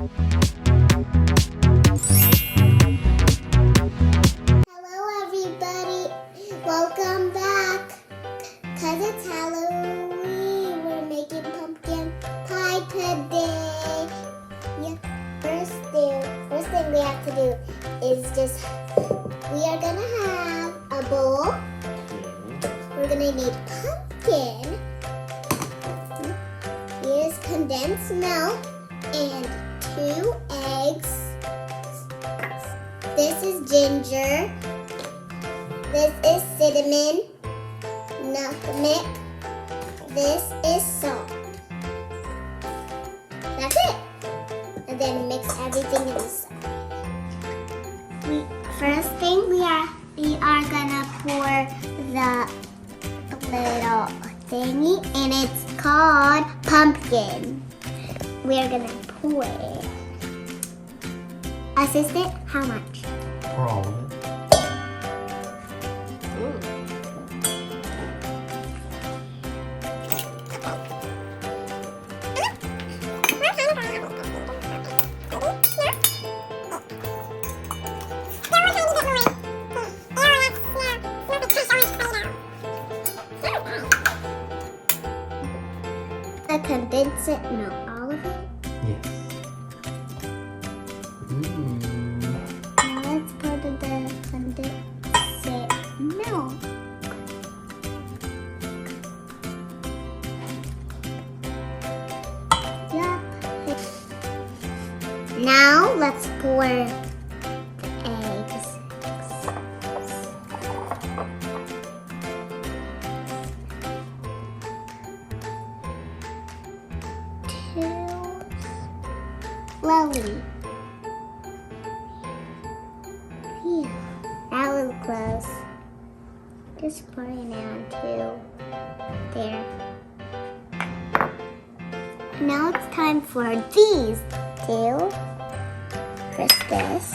Hello everybody, welcome back. Cause it's Halloween, we're making pumpkin pie today. Yeah, first thing we have to do is we are gonna have a bowl. We're gonna need pumpkin. Here's condensed milk and 2 eggs. This is ginger. This is cinnamon, nutmeg. This is salt. That's it. And then mix everything inside. First thing we are gonna pour the little thingy, and it's called pumpkin. We are gonna pour it. Assistant, how much? Pour all of it. The condensed milk, all of it? Yes. Now let's pour the condensed milk. Yup. Now let's pour the eggs. Slowly. Yeah, that was close. Just pouring down to there. Now it's time for these two. First this.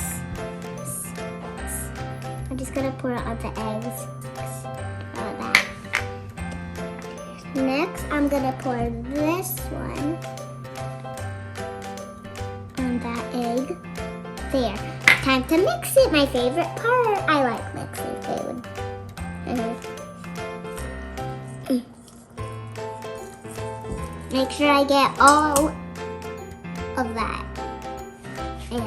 I'm just gonna pour out the eggs. All that. Next, I'm gonna pour this one. That egg there. Time to mix it, my favorite part. I like mixing food. Make sure I get all of that. Ew.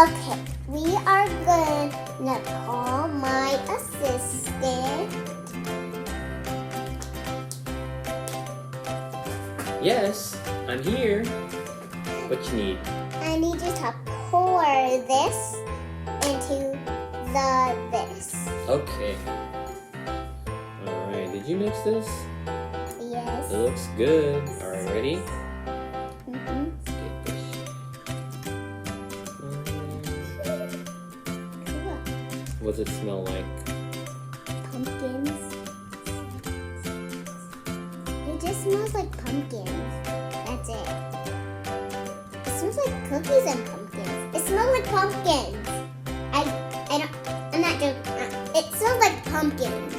Okay, we are gonna call my assistant. Yes, I'm here. What you need? I need you to pour this into this. Okay. Alright, did you mix this? Yes. It looks good. Alright, ready? What does it smell like? Pumpkins. It just smells like pumpkins. That's it. It smells like cookies and pumpkins. It smells like pumpkins. I'm not joking. It smells like pumpkins.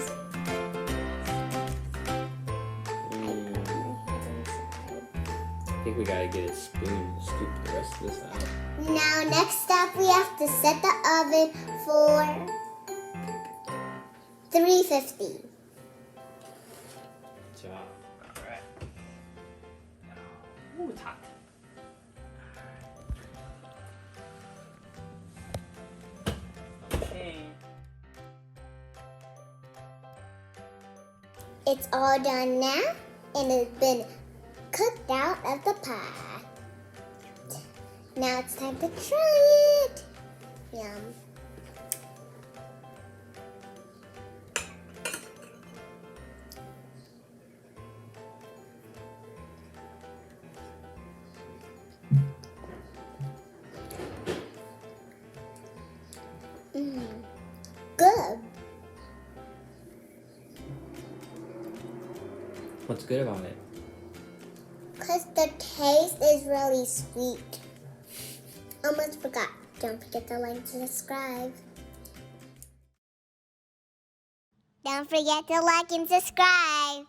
I think we gotta get a spoon to scoop the rest of this out. Now, next up, we have to set the oven for 350. Good job. Alright. Ooh, it's hot. Okay. It's all done now, and it's been cooked out of the pot. Now it's time to try it. Yum. Good. What's good about it? Because because the taste is really sweet. Almost forgot. Don't forget to like and subscribe. Don't forget to like and subscribe.